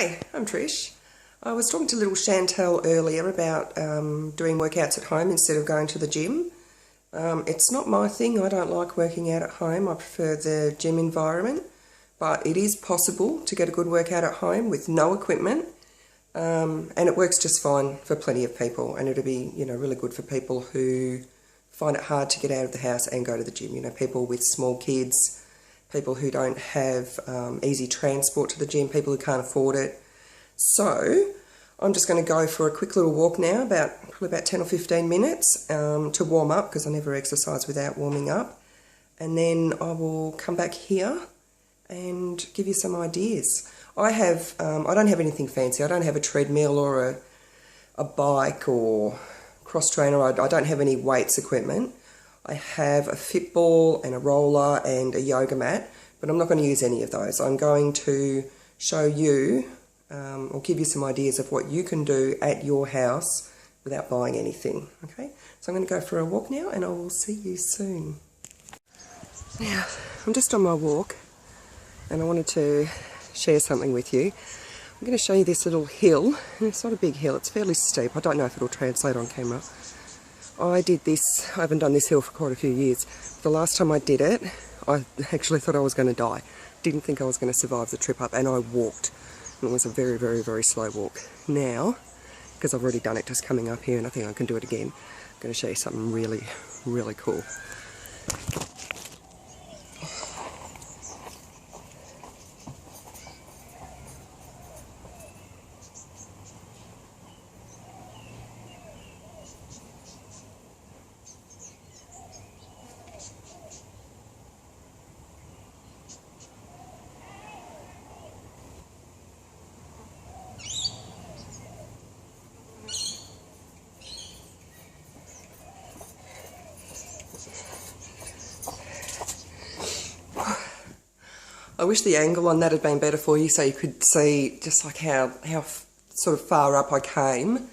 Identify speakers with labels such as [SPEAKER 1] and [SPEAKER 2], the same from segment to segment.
[SPEAKER 1] Hi, I'm Trish. I was talking to little Chantel earlier about doing workouts at home instead of going to the gym. It's not my thing. I don't like working out at home. I prefer the gym environment, but it is possible to get a good workout at home with no equipment, and it works just fine for plenty of people, and it'll be, really good for people who find it hard to get out of the house and go to the gym. People with small kids, people who don't have easy transport to the gym, people who can't afford it. So I'm just going to go for a quick little walk now, probably about 10 or 15 minutes to warm up, because I never exercise without warming up. And then I will come back here and give you some ideas. I don't have anything fancy. I don't have a treadmill or a bike or cross trainer. I don't have any weights equipment. I have a fit ball and a roller and a yoga mat, but I'm not going to use any of those. I'm going to show you or give you some ideas of what you can do at your house without buying anything. Okay, so I'm going to go for a walk now and I will see you soon. Now, I'm just on my walk and I wanted to share something with you. I'm going to show you this little hill. It's not a big hill, it's fairly steep. I don't know if it'll translate on camera. I haven't done this hill for quite a few years. The last time I did it, I actually thought I was going to die. Didn't think I was going to survive the trip up, and I walked. And it was a very, very, very slow walk. Now, because I've already done it just coming up here and I think I can do it again, I'm going to show you something really, really cool. I wish the angle on that had been better for you so you could see just like how sort of far up I came.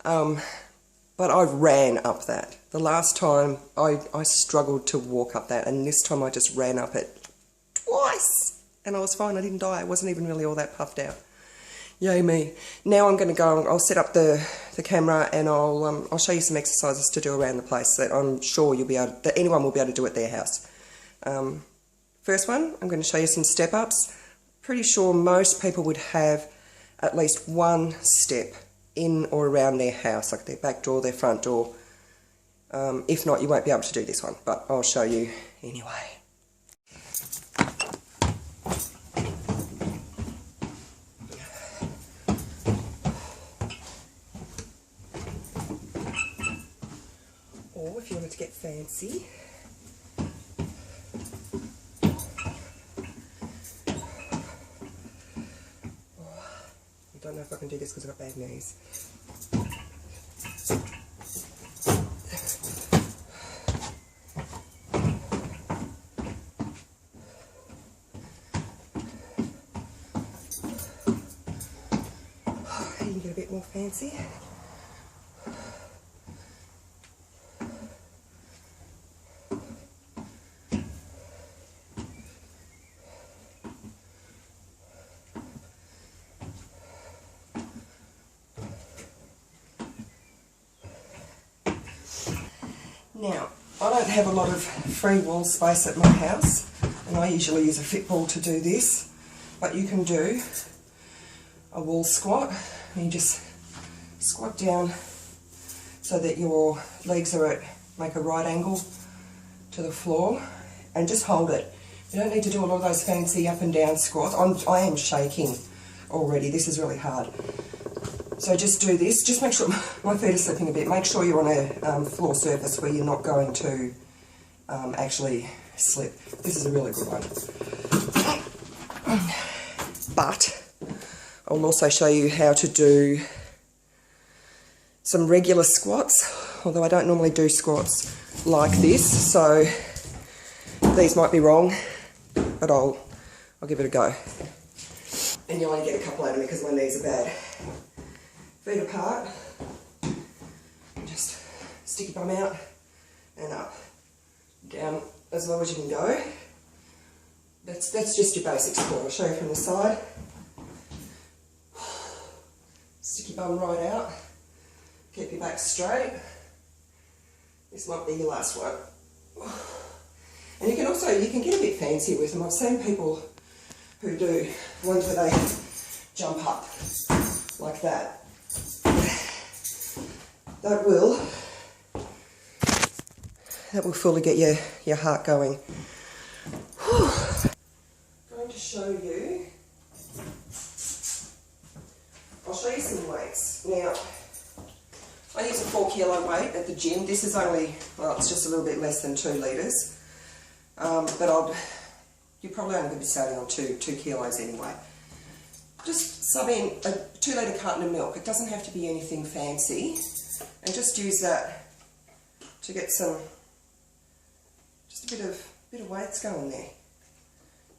[SPEAKER 1] But I ran up that. The last time I struggled to walk up that, and this time I just ran up it twice and I was fine. I didn't die. I wasn't even really all that puffed out. Yay me. Now I'm going to go, I'll set up the camera and I'll show you some exercises to do around the place that I'm sure that anyone will be able to do at their house. First one, I'm going to show you some step-ups. Pretty sure most people would have at least one step in or around their house, like their back door, their front door. If not, you won't be able to do this one, but I'll show you anyway. Or if you wanted to get fancy, I don't know if I can do this because I've got bad knees. You can get a bit more fancy. Now, I don't have a lot of free wall space at my house, and I usually use a fit ball to do this, but you can do a wall squat, and you just squat down so that your legs make a right angle to the floor, and just hold it. You don't need to do a lot of those fancy up and down squats. I am shaking already. This is really hard. So just do this. Just make sure, my feet are slipping a bit. Make sure you're on a floor surface where you're not going to actually slip. This is a really good one. But I'll also show you how to do some regular squats, although I don't normally do squats like this, so these might be wrong, but I'll give it a go. And you'll only get a couple out of me because my knees are bad. Feet apart, just stick your bum out and up, down as low as you can go. That's just your basic squat. I'll show you from the side. Stick your bum right out. Keep your back straight. This might be your last one. And you can get a bit fancy with them. I've seen people who do ones where they jump up like that. That will fully get your heart going. Whew. I'm going to show you. I'll show you some weights. Now, I use a 4 kilo weight at the gym. This is only, well, it's just a little bit less than 2 litres. But you're probably only going to be starting on 2 kilos anyway. Just sub in a 2 litre carton of milk. It doesn't have to be anything fancy. And just use that to get some, just a bit of weights going there.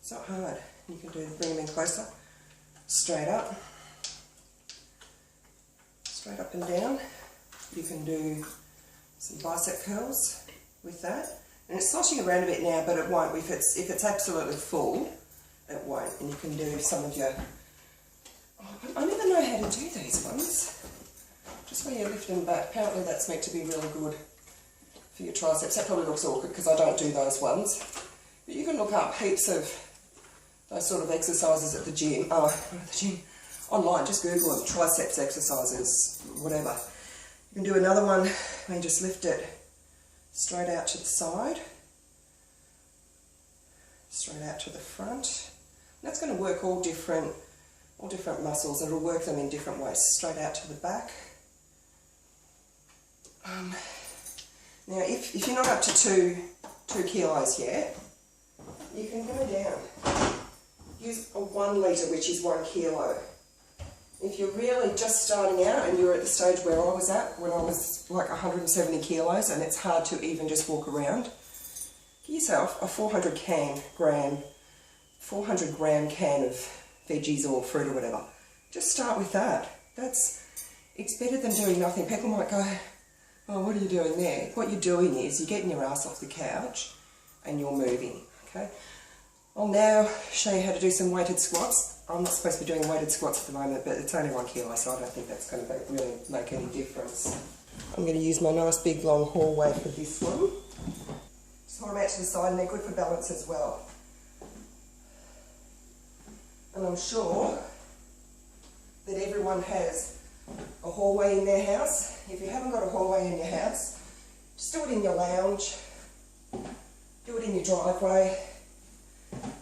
[SPEAKER 1] It's not hard. You can bring them in closer. Straight up and down. You can do some bicep curls with that. And it's sloshing around a bit now, but it won't. If it's absolutely full, it won't. And you can do some of your... Oh, I never know how to do these ones. Just where you lift them back. Apparently that's meant to be really good for your triceps. That probably looks awkward because I don't do those ones. But you can look up heaps of those sort of exercises at the gym. Online, just Google them, triceps exercises, whatever. You can do another one where you just lift it straight out to the side, straight out to the front. And that's going to work all different muscles. It'll work them in different ways. Straight out to the back. Now, if you're not up to 2 kilos yet, you can go down. Use a 1 litre, which is 1 kilo. If you're really just starting out and you're at the stage where I was at, when I was like 170 kilos and it's hard to even just walk around, get yourself a 400 gram can of veggies or fruit or whatever. Just start with that. It's better than doing nothing. People might go, oh, what are you doing there? What you're doing is you're getting your ass off the couch and you're moving, okay? I'll now show you how to do some weighted squats. I'm not supposed to be doing weighted squats at the moment, but it's only 1 kilo, so I don't think that's going to really make any difference. I'm going to use my nice big long hallway for this one. Just hold them out to the side, and they're good for balance as well. And I'm sure that everyone has a hallway in their house. If you haven't got a hallway in your house, just do it in your lounge, do it in your driveway.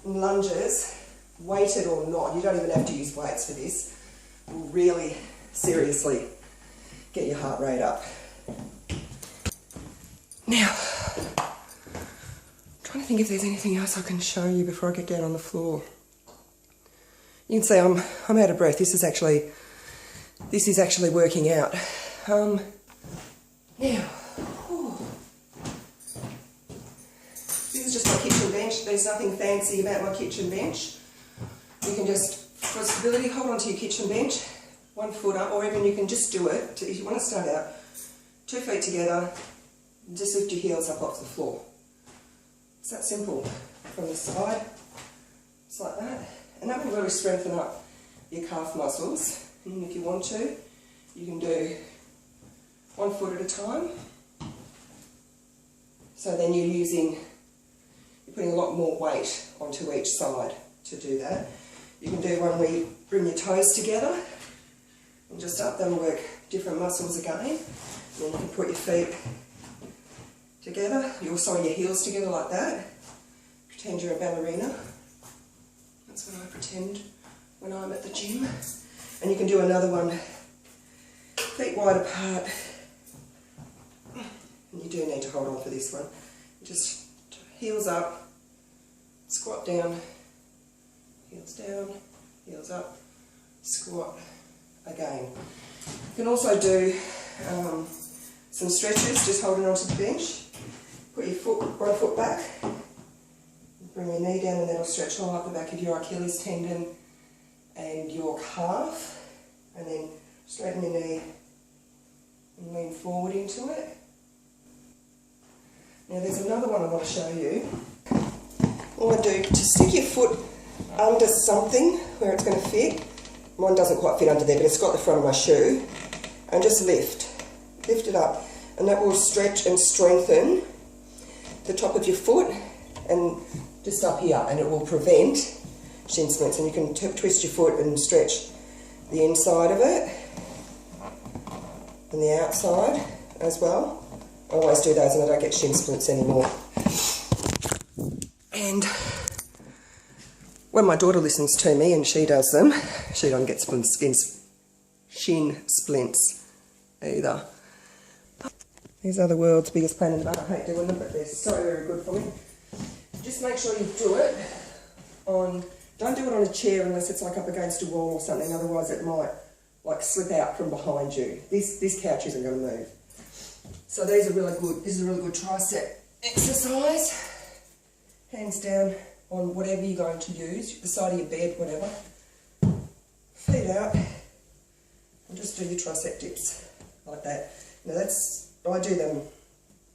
[SPEAKER 1] Lunges, weighted or not, you don't even have to use weights for this, will really seriously get your heart rate up. Now, I'm trying to think if there's anything else I can show you before I get down on the floor. You can see I'm out of breath. This is actually working out. Now, this is just my kitchen bench. There's nothing fancy about my kitchen bench. You can just, for stability, hold onto your kitchen bench, 1 foot up, or even you can just do it, if you want to start out, 2 feet together, just lift your heels up off the floor. It's that simple. From the side, just like that. And that will really strengthen up your calf muscles. And if you want to, you can do 1 foot at a time. So then you're putting a lot more weight onto each side to do that. You can do one where you bring your toes together and just up them, work different muscles again. And then you can put your feet together, your heels together like that. Pretend you're a ballerina. That's what I pretend when I'm at the gym. And you can do another one, feet wide apart. And you do need to hold on for this one. Just heels up, squat down, heels down, heels up, squat again. You can also do some stretches, just holding onto the bench. Put your foot, 1 foot back, bring your knee down, and that'll stretch all up the back of your Achilles tendon and your calf. And then straighten your knee and lean forward into it. Now there's another one I want to show you. All I do, just stick your foot under something where it's going to fit, mine doesn't quite fit under there, but it's got the front of my shoe, and just lift it up, and that will stretch and strengthen the top of your foot and just up here, and it will prevent shin splints. And you can twist your foot and stretch the inside of it and the outside as well. I always do those and I don't get shin splints anymore. And when my daughter listens to me and she does them, she doesn't get shin splints either. These are the world's biggest pain in the butt. I hate doing them, but they're so very good for me. Just make sure you do it on, don't do it on a chair unless it's like up against a wall or something, otherwise it might like slip out from behind you. This couch isn't going to move. So these are really good. This is a really good tricep exercise. Hands down on whatever you're going to use, the side of your bed, whatever. Feet out, and just do your tricep dips like that. Now I do them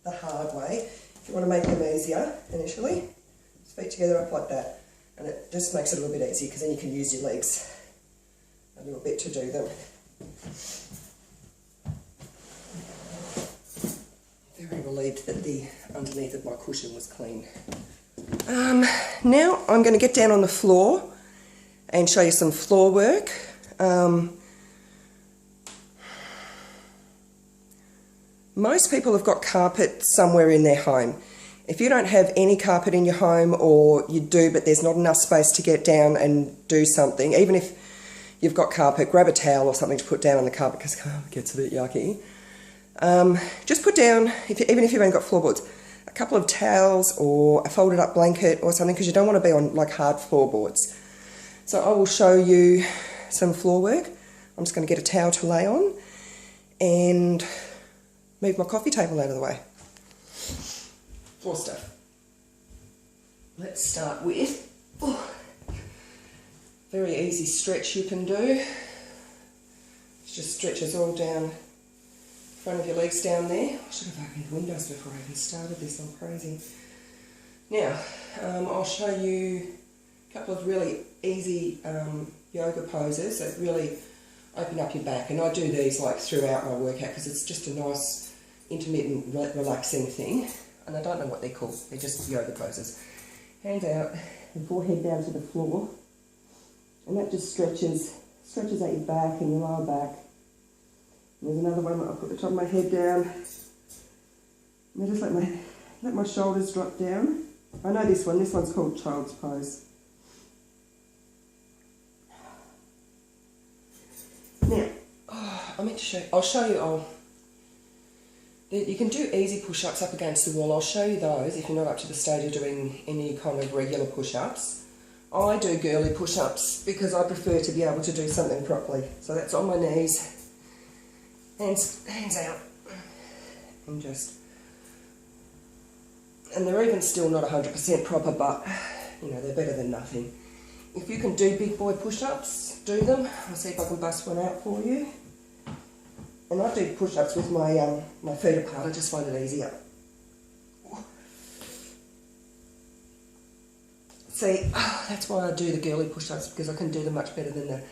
[SPEAKER 1] the hard way. If you want to make them easier initially, feet together up like that, and it just makes it a little bit easier because then you can use your legs a little bit to do them. Very relieved that the underneath of my cushion was clean. Now I'm going to get down on the floor and show you some floor work. Most people have got carpet somewhere in their home. If you don't have any carpet in your home, or you do but there's not enough space to get down and do something, even if you've got carpet, grab a towel or something to put down on the carpet because it gets a bit yucky. Just put down, even if you've only got floorboards, a couple of towels or a folded up blanket or something, because you don't want to be on like hard floorboards. So I will show you some floor work. I'm just going to get a towel to lay on and move my coffee table out of the way. Floor stuff. Let's start with very easy stretch you can do. It just stretches all down front of your legs down there. I should have opened the windows before I even started this, I'm crazy. Now, I'll show you a couple of really easy yoga poses that really open up your back, and I do these like throughout my workout because it's just a nice intermittent relaxing thing, and I don't know what they're called, they're just yoga poses. Hands out and forehead down to the floor, and that just stretches out your back and your lower back. There's another one that I'll put the top of my head down. And I just let my shoulders drop down. I know this one's called child's pose. Now, I meant to show, I'll show you, you can do easy push-ups up against the wall. I'll show you those if you're not up to the stage of doing any kind of regular push-ups. I do girly push-ups because I prefer to be able to do something properly. So that's on my knees. Hands out, and they're even still not 100% proper, but you know, they're better than nothing. If you can do big boy push-ups, do them. I'll see if I can bust one out for you. And I do push-ups with my my feet apart. I just find it easier. See, that's why I do the girly push-ups, because I can do them much better than the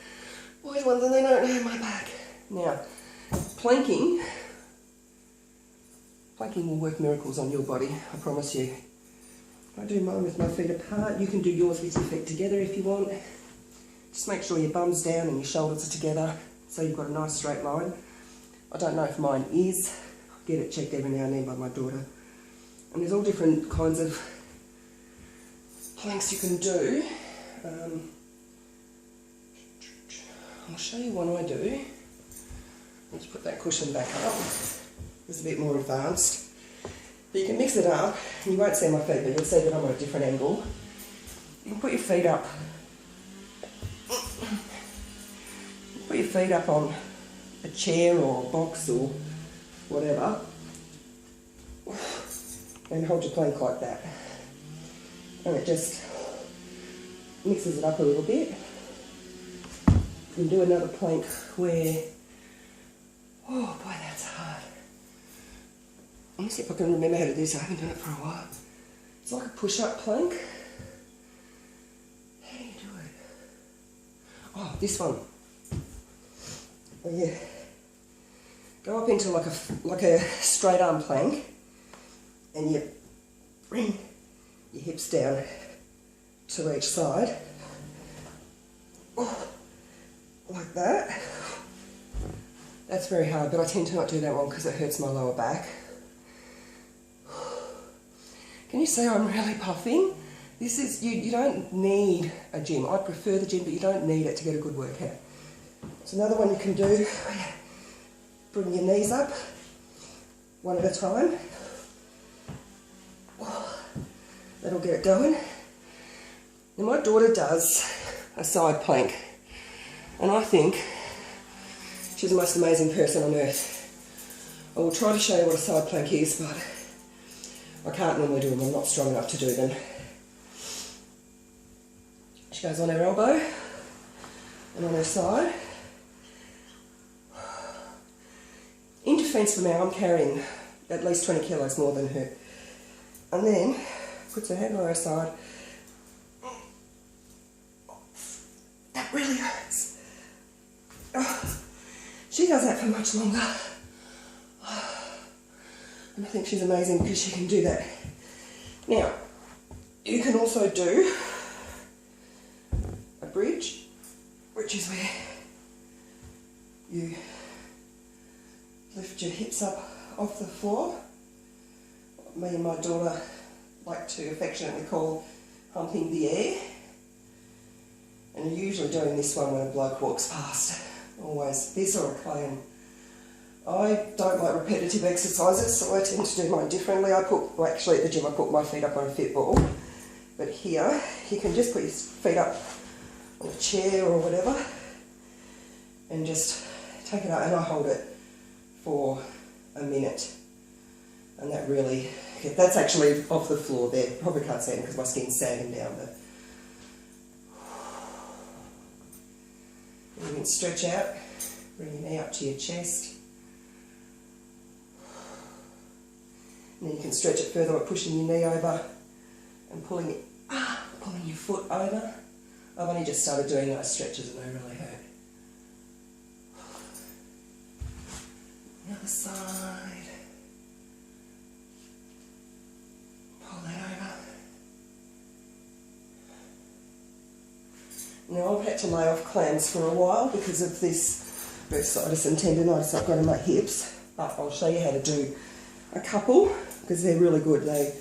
[SPEAKER 1] boys ones, and they don't hurt my back. Now, planking will work miracles on your body, I promise you. I do mine with my feet apart. You can do yours with your feet together if you want. Just make sure your bum's down and your shoulders are together so you've got a nice straight line. I don't know if mine is. I get it checked every now and then by my daughter. And there's all different kinds of planks you can do. I'll show you one I do. Let's put that cushion back up. It's a bit more advanced. But you can mix it up, and you won't see my feet, but you'll see that I'm at a different angle. You can put your feet up. Put your feet up on a chair or a box or whatever, and hold your plank like that. And it just mixes it up a little bit. You can do another plank where, oh boy, that's hard. Let me see if I can remember how to do this. I haven't done it for a while. It's like a push-up plank. How do you do it? Oh, this one. where you go up into like a straight arm plank, and you bring your hips down to each side, like that. That's very hard, but I tend to not do that one because it hurts my lower back. Can you see I'm really puffing? This is, you don't need a gym. I prefer the gym, but you don't need it to get a good workout. So another one you can do, bring your knees up, one at a time. That'll get it going. Now my daughter does a side plank, and I think she's the most amazing person on earth. I will try to show you what a side plank is, but I can't normally do them. I'm not strong enough to do them. She goes on her elbow and on her side. In defence for me, I'm carrying at least 20 kilos more than her. And then puts her hand on her side. That really hurts. She does that for much longer. And I think she's amazing because she can do that. Now, you can also do a bridge, which is where you lift your hips up off the floor. What me and my daughter like to affectionately call humping the air. And you're usually doing this one when a bloke walks past. Always this or a clown. I don't like repetitive exercises, so I tend to do mine differently. Actually at the gym I put my feet up on a fit ball. But here, you can just put your feet up on a chair or whatever and just take it out, and I hold it for a minute. And that really, that's actually off the floor there. Probably can't see it because my skin's sagging down, but you can stretch out, bring your knee up to your chest. And then you can stretch it further by pushing your knee over and pulling your foot over. I've only just started doing those stretches and they really hurt. The other side. Pull that over. Now I've had to lay off clams for a while because of this bursitis and tendonitis I've got in my hips, but I'll show you how to do a couple because they're really good. They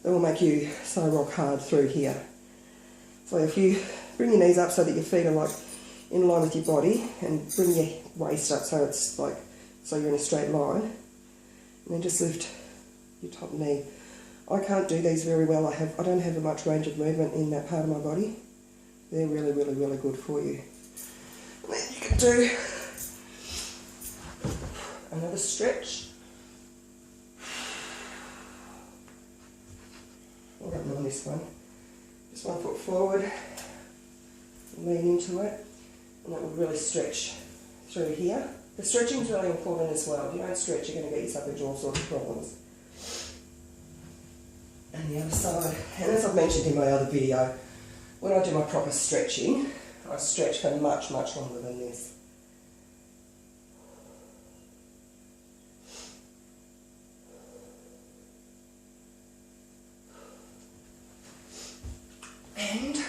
[SPEAKER 1] will make you so rock hard through here. So if you bring your knees up so that your feet are like in line with your body, and bring your waist up so it's like, so you're in a straight line, and then just lift your top knee. I can't do these very well. I don't have much range of movement in that part of my body. They're really, really, really good for you. And then you can do another stretch. I'll run on this one. Just 1 foot forward, lean into it, and that will really stretch through here. The stretching is really important as well. If you don't stretch, you're going to get yourself into all sorts of problems. And the other side, and as I've mentioned in my other video, when I do my proper stretching, I stretch for much, much longer than this. And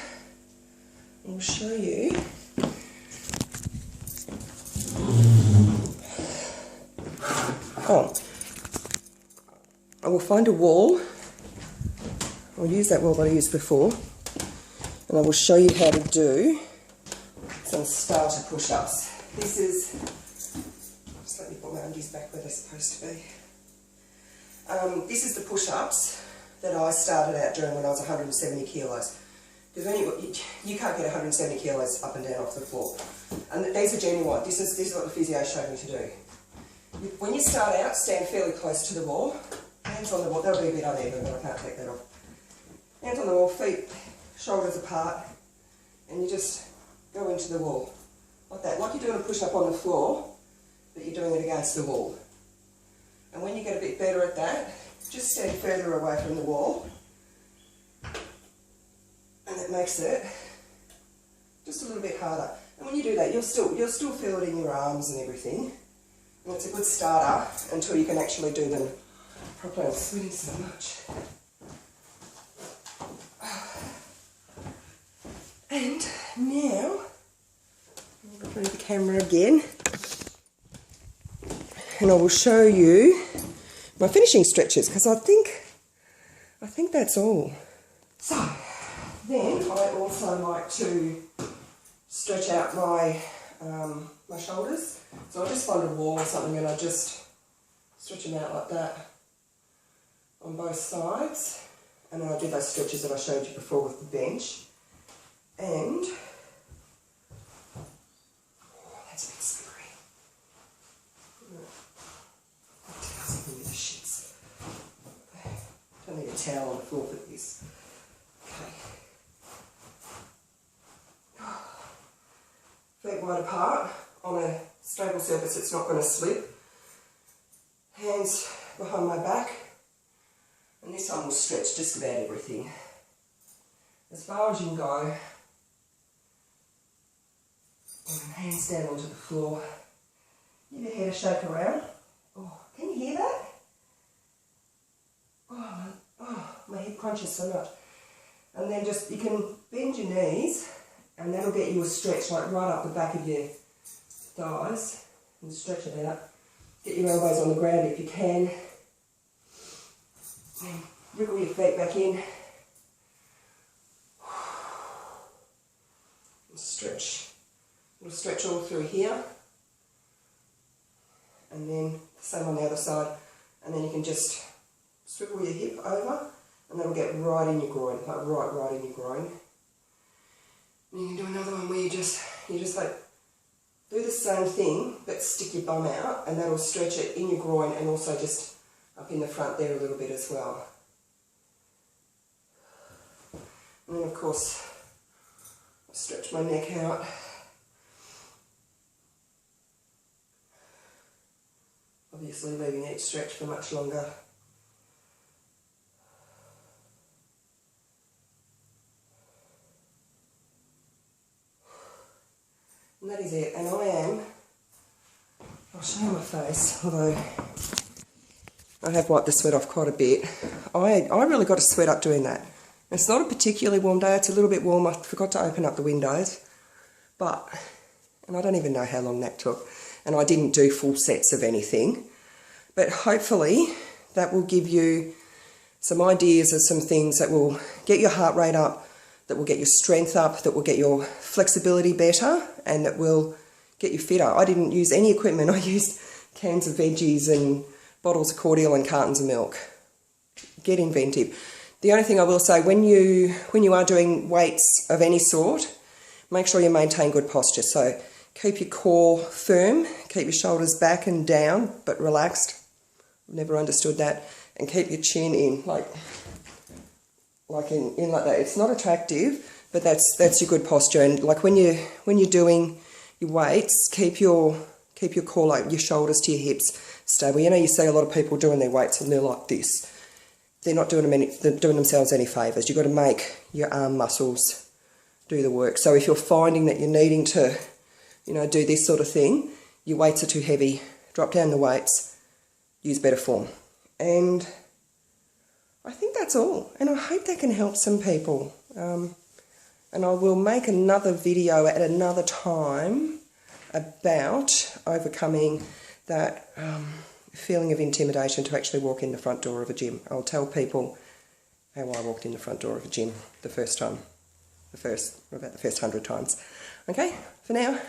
[SPEAKER 1] I'll show you I will find a wall. I'll use that wall that I used before, and I will show you how to do some starter push-ups. This is, just let me put my undies back where they're supposed to be. This is the push-ups that I started out doing when I was 170 kilos. Because when you can't get 170 kilos up and down off the floor. And these are genuine. This is what the physio showed me to do. When you start out, stand fairly close to the wall. Hands on the wall. That'll be a bit uneven, but I can't take that off. Hands on the wall, feet, shoulders apart, and you just go into the wall. Like that. Like you're doing a push-up on the floor, but you're doing it against the wall. And when you get a bit better at that, just stand further away from the wall. And that makes it just a little bit harder. And when you do that, you'll still feel it in your arms and everything. And it's a good starter until you can actually do them properly. I'm sweating so much. And now, I'll bring the camera again, and I will show you my finishing stretches, because I think that's all. So then I also like to stretch out my my shoulders. So I just find a wall or something and I just stretch them out like that on both sides, and then I do those stretches that I showed you before with the bench. And that's a bit slippery. Don't need a towel on the floor for this. Okay. Feet wide apart on a stable surface, it's not going to slip. Hands behind my back, and this one will stretch just about everything. As far as you can go. And hands down onto the floor. Give your head a shake around. Oh, can you hear that? Oh, my head crunches so much. And then just, you can bend your knees, and that'll get you a stretch like right up the back of your thighs. And stretch it out. Get your elbows on the ground if you can. And wriggle your feet back in. And stretch. We'll stretch all through here, and then the same on the other side, and then you can just swivel your hip over, and that'll get right in your groin, like right in your groin. And you can do another one where you just like do the same thing, but stick your bum out, and that'll stretch it in your groin and also just up in the front there a little bit as well. And then of course, I stretch my neck out. Obviously leaving each stretch for much longer. And that is it. And I'll show you my face, although I have wiped the sweat off quite a bit. I really got to sweat up doing that. It's not a particularly warm day, it's a little bit warm. I forgot to open up the windows, and I don't even know how long that took. And I didn't do full sets of anything, but hopefully that will give you some ideas of some things that will get your heart rate up, that will get your strength up, that will get your flexibility better, and that will get you fitter. I didn't use any equipment. I used cans of veggies and bottles of cordial and cartons of milk. Get inventive. The only thing I will say, when you are doing weights of any sort, make sure you maintain good posture. So keep your core firm, keep your shoulders back and down, but relaxed. I've never understood that. And keep your chin in, like in like that. It's not attractive, but that's your good posture. And like when you're doing your weights, keep your core, like your shoulders to your hips, stable. You know, you see a lot of people doing their weights and they're like this. They're not doing themselves any favours. You've got to make your arm muscles do the work. So if you're finding that you're needing to, do this sort of thing, your weights are too heavy, drop down the weights, use better form. And I think that's all. And I hope that can help some people. And I will make another video at another time about overcoming that feeling of intimidation to actually walk in the front door of a gym. I'll tell people how I walked in the front door of a gym the first time, about the first 100 times. Okay, for now,